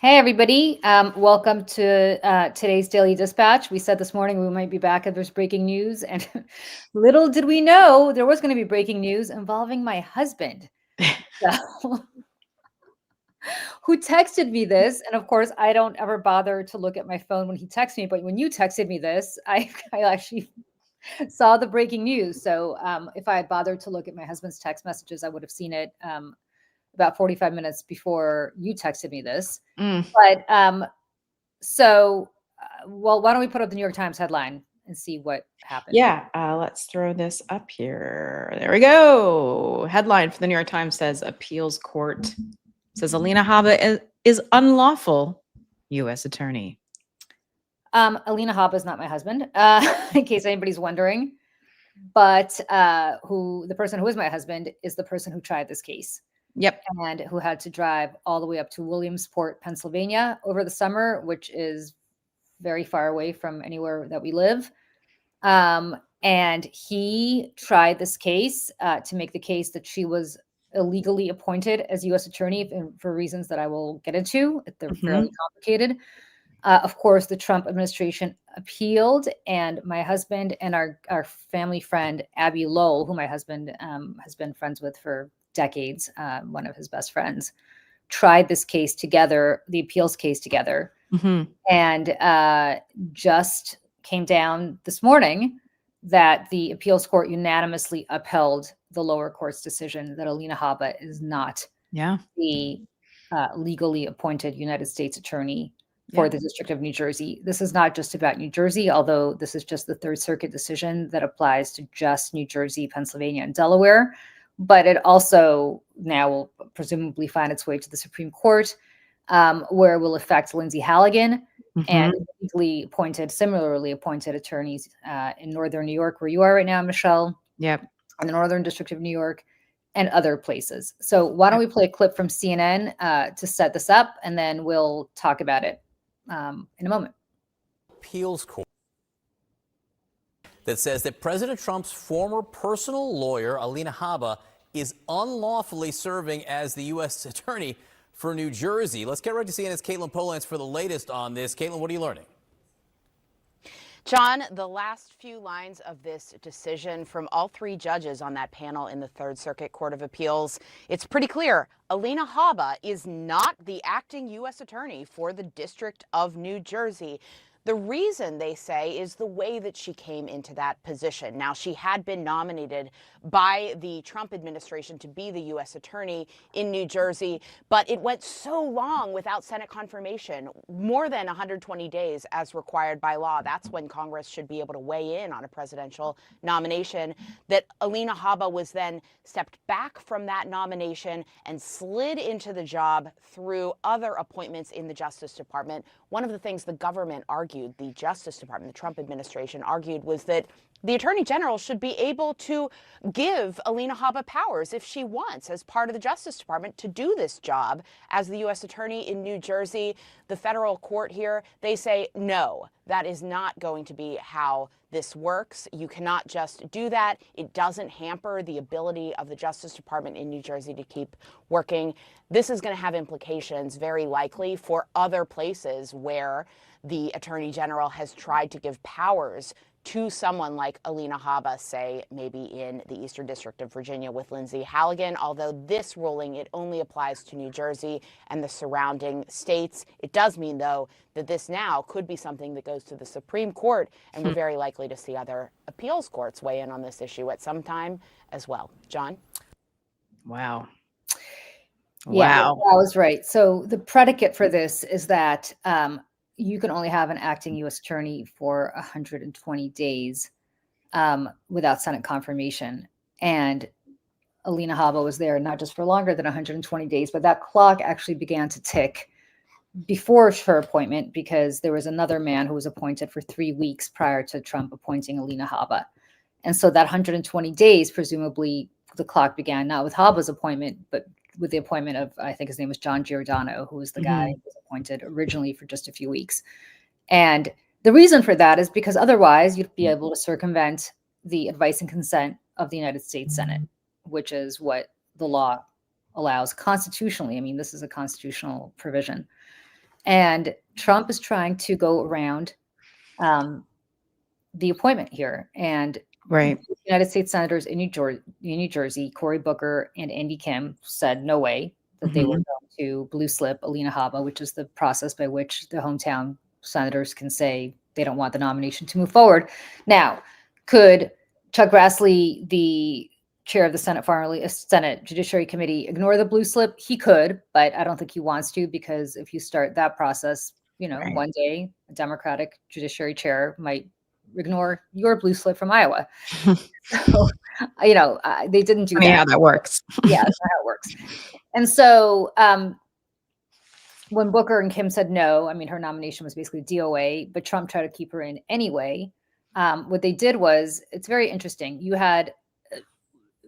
Hey, everybody. Welcome to today's Daily Dispatch. We said this morning we might be back if there's breaking news. And little did we know there was going to be breaking news involving my husband, so, who texted me this. And of course, I don't ever bother to look at my phone when he texts me. But when you texted me this, I actually saw the breaking news. So if I had bothered to look at my husband's text messages, I would have seen it about 45 minutes before you texted me this. Mm. But well, why don't we put up the New York Times headline and see what happened? Yeah, let's throw this up here. There we go. Headline for the New York Times says appeals court says Alina Habba is unlawful U.S. attorney. Alina Habba is not my husband, in case anybody's wondering. But the person who is my husband is the person who tried this case. Yep. And who had to drive all the way up to Williamsport, Pennsylvania over the summer, which is very far away from anywhere that we live. And he tried this case to make the case that she was illegally appointed as U.S. attorney for reasons that I will get into. They're fairly complicated. Of course, the Trump administration appealed, and my husband and our family friend, Abby Lowell, who my husband has been friends with for decades, one of his best friends, tried this case together, the appeals case together, and just came down this morning that the appeals court unanimously upheld the lower court's decision that Alina Habba is not the legally appointed United States attorney for the District of New Jersey. This is not just about New Jersey, although this is just the Third Circuit decision that applies to just New Jersey, Pennsylvania, and Delaware. But it also now will presumably find its way to the Supreme Court, where it will affect Lindsay Halligan and similarly appointed attorneys in Northern New York, where you are right now, Michelle. Yep. In the Northern District of New York and other places. So why don't we play a clip from CNN to set this up, and then we'll talk about it in a moment. Appeals court that says that President Trump's former personal lawyer, Alina Habba, is unlawfully serving as the U.S. attorney for New Jersey. Let's get right to CNN's Caitlin Polans for the latest on this. Caitlin, what are you learning? John, the last few lines of this decision from all three judges on that panel in the Third Circuit Court of Appeals, it's pretty clear. Alina Habba is not the acting U.S. attorney for the District of New Jersey. The reason, they say, is the way that she came into that position. Now, she had been nominated by the Trump administration to be the U.S. attorney in New Jersey, but it went so long without Senate confirmation, more than 120 days as required by law. That's when Congress should be able to weigh in on a presidential nomination, that Alina Habba was then stepped back from that nomination and slid into the job through other appointments in the Justice Department. One of the things the government argued, the Justice Department, the Trump administration argued, was that the Attorney General should be able to give Alina Habba powers if she wants, as part of the Justice Department, to do this job as the U.S. Attorney in New Jersey. The federal court here, they say, no, that is not going to be how this works. You cannot just do that. It doesn't hamper the ability of the Justice Department in New Jersey to keep working. This is going to have implications, very likely, for other places where the Attorney General has tried to give powers to someone like Alina Habba, say maybe in the Eastern District of Virginia with Lindsay Halligan, although this ruling, it only applies to New Jersey and the surrounding states. It does mean, though, that this now could be something that goes to the Supreme Court, and we're very likely to see other appeals courts weigh in on this issue at some time as well. John? Wow. Yeah, I was right. So the predicate for this is that you can only have an acting U.S. attorney for 120 days without Senate confirmation. And Alina Habba was there not just for longer than 120 days, but that clock actually began to tick before her appointment, because there was another man who was appointed for 3 weeks prior to Trump appointing Alina Habba. And so that 120 days, presumably the clock began not with Habba's appointment, but with the appointment of, I think his name was John Giordano, who was the guy who was appointed originally for just a few weeks. And the reason for that is because otherwise you'd be able to circumvent the advice and consent of the United States Senate, which is what the law allows constitutionally. I mean, this is a constitutional provision. And Trump is trying to go around the appointment here. And Right. United States senators in New Jersey, Cory Booker and Andy Kim, said no way that they were Mhm. going to blue slip Alina Habba, which is the process by which the hometown senators can say they don't want the nomination to move forward. Now, could Chuck Grassley, the chair of the Senate Judiciary Committee, ignore the blue slip? He could, but I don't think he wants to, because if you start that process, Right. one day a Democratic judiciary chair might ignore your blue slip from Iowa. So, they didn't do Funny that. how that works. Yeah, that's not how it works. And so when Booker and Kim said no, I mean, her nomination was basically DOA, but Trump tried to keep her in anyway. What they did was, it's very interesting.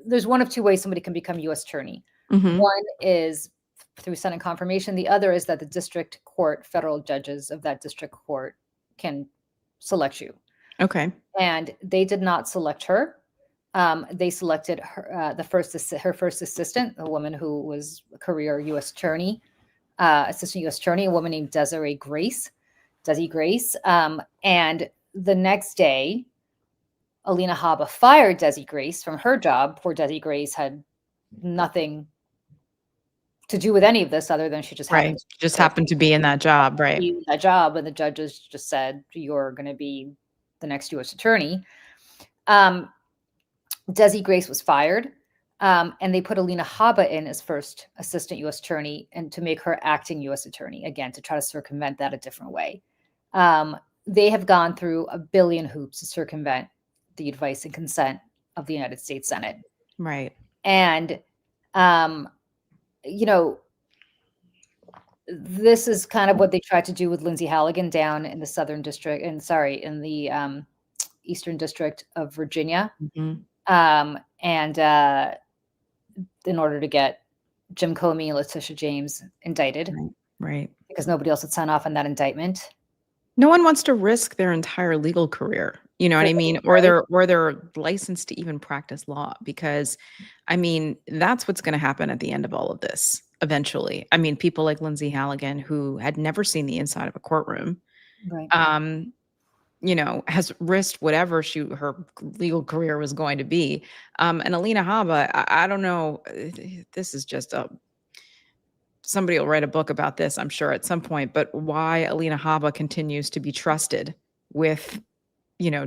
There's one of two ways somebody can become U.S. attorney. Mhm. One is through Senate confirmation. The other is that the district court, federal judges of that district court can select you. Okay. And they did not select her. They selected her, her first assistant, a woman who was a career U.S. attorney, assistant U.S. attorney, a woman named Desi Grace. And the next day, Alina Habba fired Desi Grace from her job. Poor Desi Grace had nothing to do with any of this other than she just happened to be in that job, right? That job, and the judges just said, "You're going to be the next U.S. attorney." Desi Grace was fired, and they put Alina Habba in as first assistant U.S. attorney, and to make her acting U.S. attorney, again, to try to circumvent that a different way. They have gone through a billion hoops to circumvent the advice and consent of the United States Senate. Right. And, this is kind of what they tried to do with Lindsay Halligan down in the Southern District, in the Eastern District of Virginia. Mhm. And in order to get Jim Comey and Letitia James indicted, Right. because nobody else would sign off on that indictment. No one wants to risk their entire legal career. You know what I mean? Or their license to even practice law, because I mean, that's what's going to happen at the end of all of this eventually. I mean, people like Lindsay Halligan, who had never seen the inside of a courtroom, Right. has risked whatever her legal career was going to be. And Alina Habba, I don't know, this is just somebody will write a book about this, I'm sure, at some point, but why Alina Habba continues to be trusted with,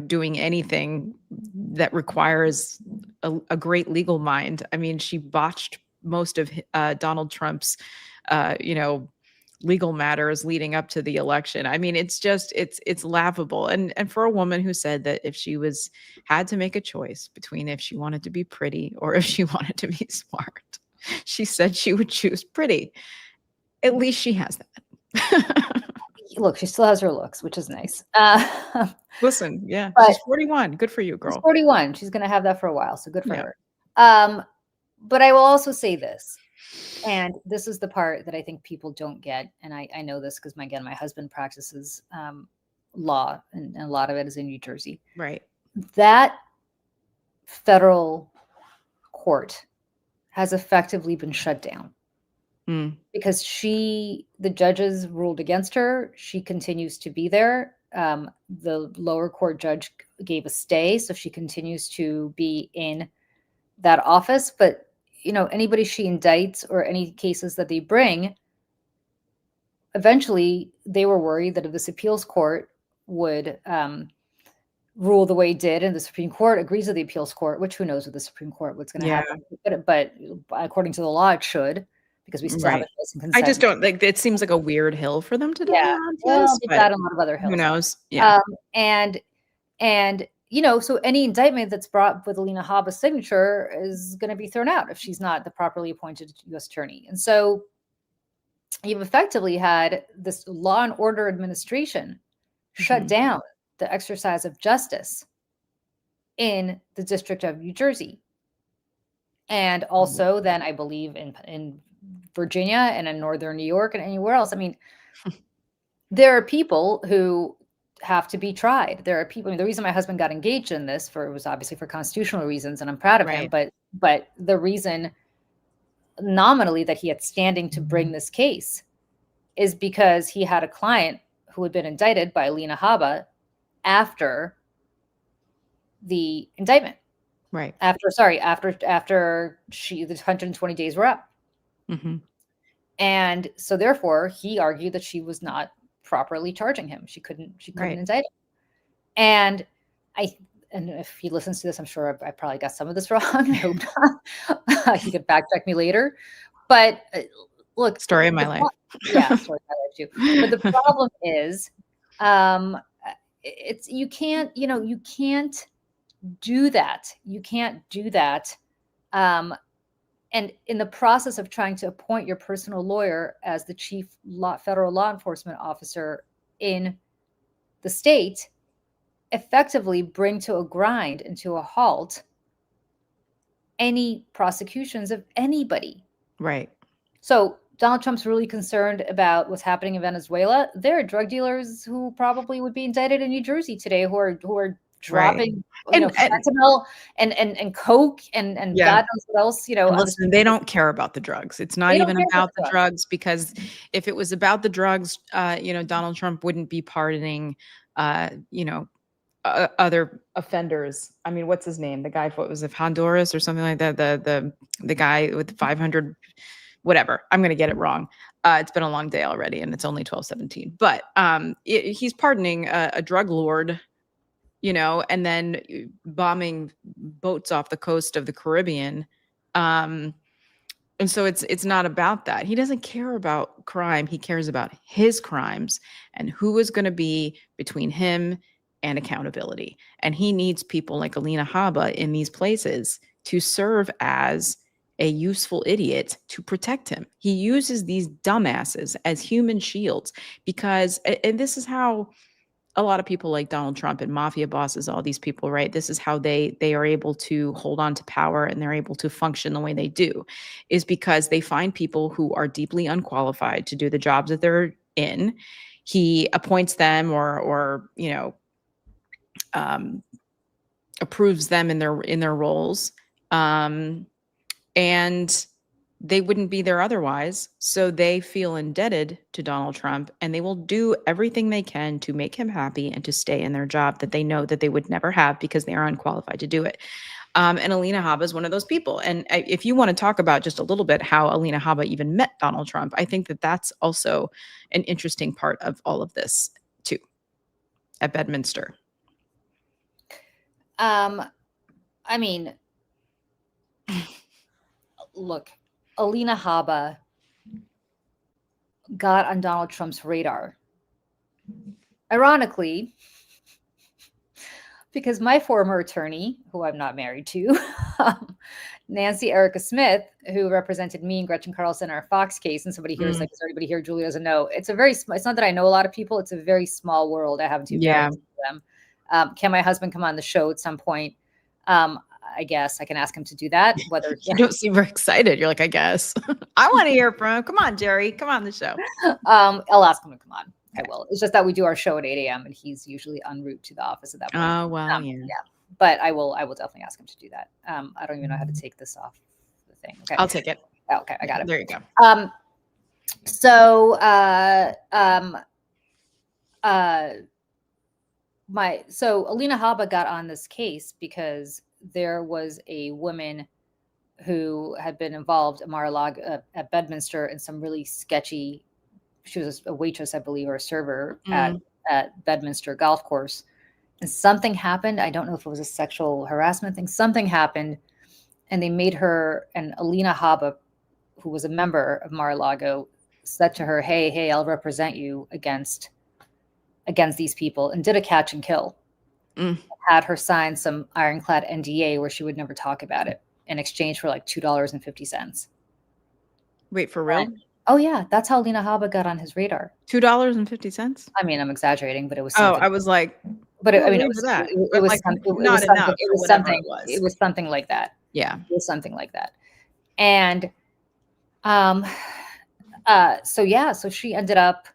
doing anything that requires a great legal mind. I mean, she botched most of Donald Trump's, legal matters leading up to the election. I mean, it's laughable. And for a woman who said that if she had to make a choice between if she wanted to be pretty or if she wanted to be smart, she said she would choose pretty. At least she has that. Look, she still has her looks, which is nice. Listen, yeah, but she's 41. Good for you, girl. She's 41. She's going to have that for a while, so good for her. But I will also say this, and this is the part that I think people don't get, and I know this because, again, my husband practices law, and a lot of it is in New Jersey. Right. That federal court has effectively been shut down. Because the judges ruled against her. She continues to be there. The lower court judge gave a stay, so she continues to be in that office. But, anybody she indicts or any cases that they bring, eventually they were worried that if this appeals court would rule the way it did, and the Supreme Court agrees with the appeals court, which who knows with the Supreme Court what's going to happen. But according to the law, it should. Because we still have a choice and consent. I just don't like. It seems like a weird hill for them to die on. Well, they've got a lot of other hills. Who knows? Yeah. And so any indictment that's brought with Alina Habba's signature is going to be thrown out if she's not the properly appointed U.S. attorney. And so you've effectively had this law and order administration shut down the exercise of justice in the District of New Jersey. And also then I believe in Virginia and in Northern New York and anywhere else. I mean, there are people who have to be tried. There are people, the reason my husband got engaged in this was obviously for constitutional reasons, and I'm proud of him, but the reason nominally that he had standing to bring this case is because he had a client who had been indicted by Alina Habba after the indictment. Right. After the 120 days were up. Mm-hmm. And so therefore he argued that she was not properly charging him. She couldn't Right. indict him. And if he listens to this, I'm sure I probably got some of this wrong. I hope not. He could fact check me later. But look, Story of my life. Yeah, story of my life too. But the problem is, it's you can't do that. You can't do that. And in the process of trying to appoint your personal lawyer as the chief federal law enforcement officer in the state, effectively bring to a grind and to a halt any prosecutions of anybody. Right. So Donald Trump's really concerned about what's happening in Venezuela. There are drug dealers who probably would be indicted in New Jersey today who are dropping fentanyl and coke and God knows what else. And listen, they don't care about the drugs. It's not even about the drugs, because if it was about the drugs, Donald Trump wouldn't be pardoning, other offenders. I mean, what's his name? The guy, what was it, Honduras or something like that? The guy with 500, whatever. I'm going to get it wrong. It's been a long day already, and it's only 12:17. But he's pardoning a drug lord, and then bombing boats off the coast of the Caribbean. And so it's not about that. He doesn't care about crime. He cares about his crimes and who is going to be between him and accountability. And he needs people like Alina Habba in these places to serve as a useful idiot to protect him. He uses these dumbasses as human shields because, and this is how a lot of people like Donald Trump and mafia bosses, all these people, right? This is how they are able to hold on to power and they're able to function the way they do, is because they find people who are deeply unqualified to do the jobs that they're in. He appoints them or approves them in their roles. And they wouldn't be there otherwise. So they feel indebted to Donald Trump, and they will do everything they can to make him happy and to stay in their job that they know that they would never have because they are unqualified to do it. And Alina Habba is one of those people. And if you want to talk about just a little bit how Alina Habba even met Donald Trump, I think that that's also an interesting part of all of this too, at Bedminster. I mean, look, Alina Habba got on Donald Trump's radar. Ironically, because my former attorney, who I'm not married to, Nancy Erica Smith, who represented me and Gretchen Carlson in our Fox case, and somebody here is like, is there anybody here Julie doesn't know? It's not that I know a lot of people. It's a very small world. I haven't even them. Can my husband come on the show at some point? I guess I can ask him to do that. Whether you don't seem very excited. You're like, I guess I want to hear from him. Come on, Jerry, come on the show. I'll ask him to come on. I will. It's just that we do our show at 8 a.m. and he's usually en route to the office at that point. Oh, well, yeah. But I will definitely ask him to do that. I don't even know how to take this off the thing. Okay. I'll take it. Oh, okay. I got it. There you go. So Alina Habba got on this case because there was a woman who had been involved at Mar-a-Lago at Bedminster in some really sketchy. She was a waitress, I believe, or a server at Bedminster Golf Course, and something happened. I don't know if it was a sexual harassment thing. Something happened, and they made her, and Alina Habba, who was a member of Mar-a-Lago, said to her, "Hey, I'll represent you against these people," and did a catch and kill. Had her sign some ironclad NDA where she would never talk about it in exchange for like $2.50. Wait, for real? Oh yeah, that's how Alina Habba got on his radar. $2.50? I mean, I'm exaggerating, but it was something. I was like, but it was something like that. Yeah. It was something like that. And so she ended up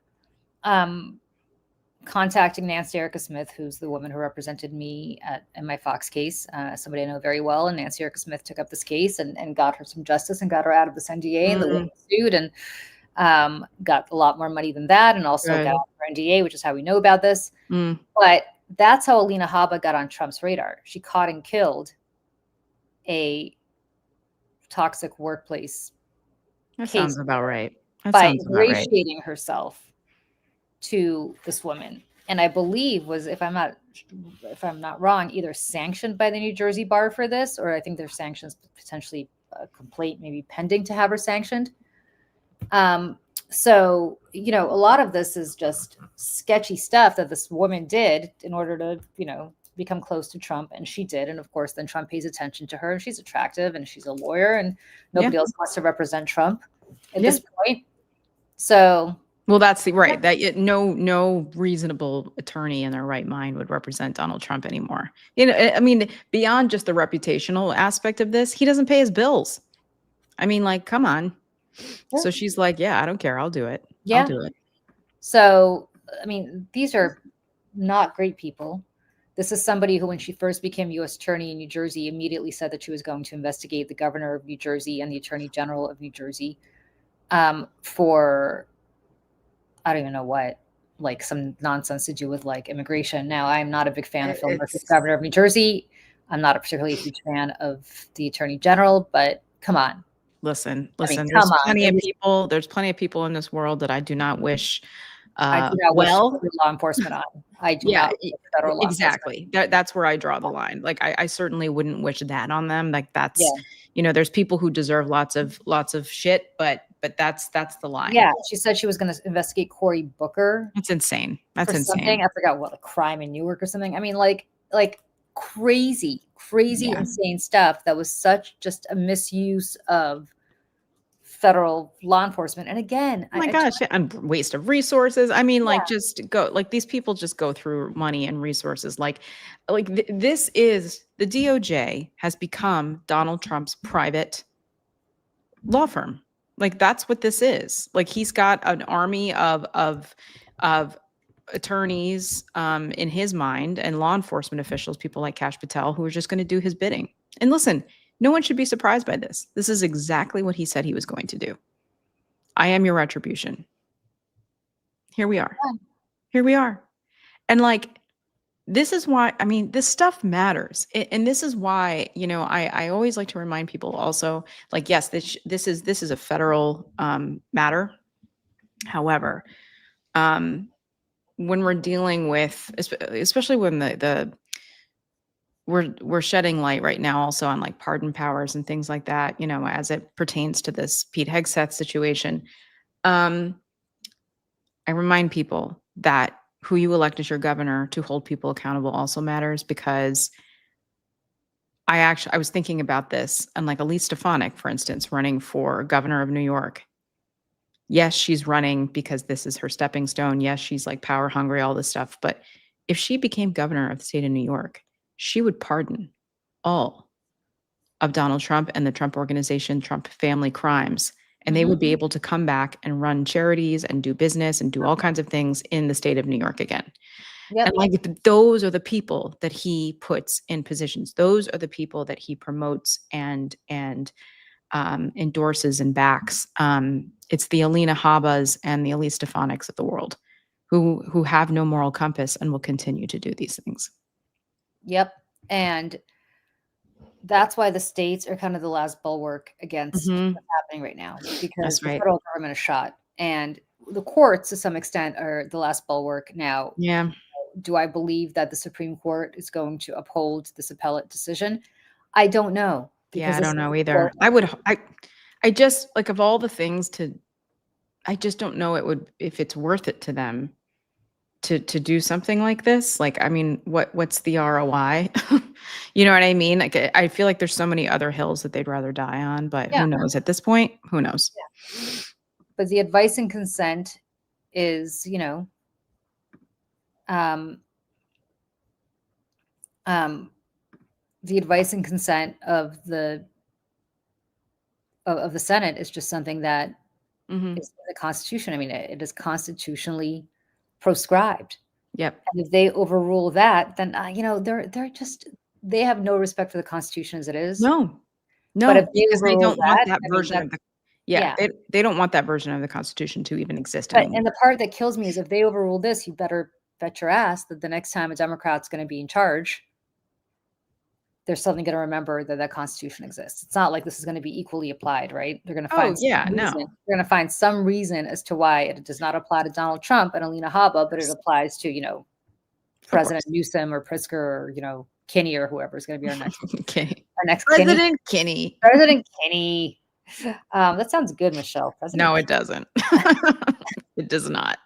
contacting Nancy Erica Smith, who's the woman who represented me in my Fox case, somebody I know very well. And Nancy Erica Smith took up this case and got her some justice and got her out of this NDA and the woman sued. And got a lot more money than that, and also got Good. off her NDA, which is how we know about this. Mm, But that's how Alina Habba got on Trump's radar. She caught and killed a toxic workplace that case sounds about right. That by sounds about right. ingratiating herself to this woman. And I believe was, if I'm not wrong, either sanctioned by the New Jersey bar for this, or I think there's sanctions, potentially a complaint maybe pending to have her sanctioned. So, you know, a lot of this is just sketchy stuff that this woman did in order to, you know, become close to Trump, and she did. And of course, then Trump pays attention to her, and she's attractive, and she's a lawyer, and nobody else wants to represent Trump at this point. So, well, that's right. That no reasonable attorney in their right mind would represent Donald Trump anymore. You know, I mean, beyond just the reputational aspect of this, he doesn't pay his bills. I mean, like, come on. So she's like, yeah, I don't care. I'll do it. I'll do it. So, I mean, these are not great people. This is somebody who, when she first became U.S. Attorney in New Jersey, immediately said that she was going to investigate the governor of New Jersey and the Attorney General of New Jersey for, I don't even know what, like some nonsense to do with like immigration. Now, I'm not a big fan of Phil Murphy, governor of New Jersey. I'm not a particularly huge fan of the Attorney General, but come on. Listen, I mean, there's plenty of people. There's plenty of people in this world that I do not wish. I do not wish law enforcement on. I do not wish federal law exactly. That's where I draw the line. Like, I certainly wouldn't wish that on them. Like, that's you know, there's people who deserve lots of shit, but that's the line. Yeah, she said she was going to investigate Cory Booker. That's insane. That's insane. Something I forgot what, a crime in Newark or something. I mean, like crazy, insane stuff that was such just a misuse of federal law enforcement. And again, oh my gosh, and waste of resources. I mean, like, just go, like, these people just go through money and resources. This is, the DOJ has become Donald Trump's private law firm. Like, that's what this is. Like, he's got an army of attorneys in his mind, and law enforcement officials, people like Kash Patel, who are just going to do his bidding. And listen, no one should be surprised by this. This is exactly what he said he was going to do. I am your retribution. Here we are. Here we are. And like, this is why, I mean, this stuff matters. And this is why, you know, I always like to remind people also, like, yes, this is a federal matter. However, when we're dealing with, especially when we're shedding light right now also on like pardon powers and things like that, you know, as it pertains to this Pete Hegseth situation. I remind people that who you elect as your governor to hold people accountable also matters, because I was thinking about this, and like Elise Stefanik, for instance, running for governor of New York. Yes, she's running because this is her stepping stone. Yes, she's like power hungry, all this stuff. But if she became governor of the state of New York, she would pardon all of Donald Trump and the Trump organization, Trump family crimes. And they would be able to come back and run charities and do business and do all kinds of things in the state of New York again. And like, those are the people that he puts in positions. Those are the people that he promotes and endorses and backs. It's the Alina Habbas and the Elise Stefaniks of the world who have no moral compass and will continue to do these things. Yep. And that's why the states are kind of the last bulwark against what's happening right now, because the federal government is shot, and the courts to some extent are the last bulwark now. Yeah. Do I believe that the Supreme Court is going to uphold this appellate decision? I don't know. Yeah, I don't know either. I just, like, of all the things I just don't know if it's worth it to them to do something like this. Like, I mean, what's the ROI? You know what I mean? Like, I feel like there's so many other hills that they'd rather die on, but who knows at this point? Who knows? Yeah. But the advice and consent is, you know, the advice and consent of the Senate is just something that is in the Constitution. I mean, it is constitutionally proscribed. Yep. And if they overrule that, then you know, they have no respect for the Constitution as it is. No, But if because they don't want that I version mean, of the Yeah, Yeah. they don't want that version of the Constitution to even exist But anymore. and the part that kills me is if they overrule this, you better bet your ass that the next time a Democrat's going to be in charge, they're suddenly going to remember that that Constitution exists. It's not like this is going to be equally applied, right? They're going to find Oh, yeah, no. they're going to find some reason as to why it does not apply to Donald Trump and Alina Habba, but it applies to, President Newsom or Pritzker or, Kinney or whoever is going to be our next Okay. Kinney. President Kinney. President Kinney. That sounds good, Michelle. President No, Kinney. it doesn't. It does not.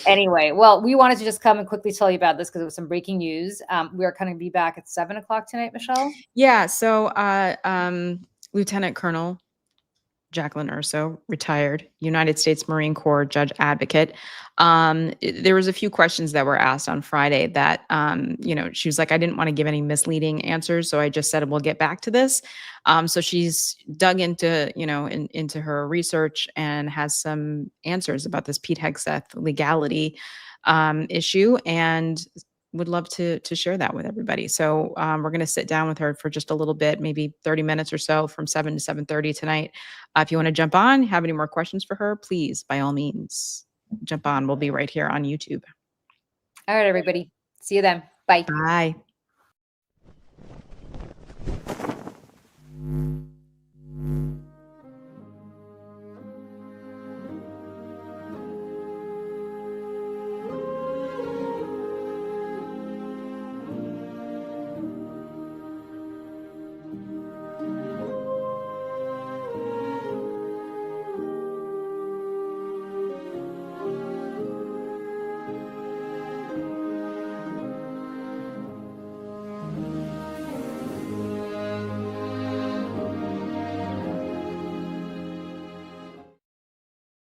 Anyway, well, we wanted to just come and quickly tell you about this because it was some breaking news. We are going to be back at 7:00 tonight, Michelle. Yeah. So, Lieutenant Colonel Jacqueline Urso, retired United States Marine Corps judge advocate. There was a few questions that were asked on Friday that, she was like, I didn't want to give any misleading answers. So I just said, we'll get back to this. So she's dug into, into her research and has some answers about this Pete Hegseth legality issue, and would love to share that with everybody. So we're going to sit down with her for just a little bit, maybe 30 minutes or so, from 7 to 7:30 tonight. If you want to jump on, have any more questions for her, please, by all means, jump on. We'll be right here on YouTube. All right, everybody. See you then. Bye. Bye.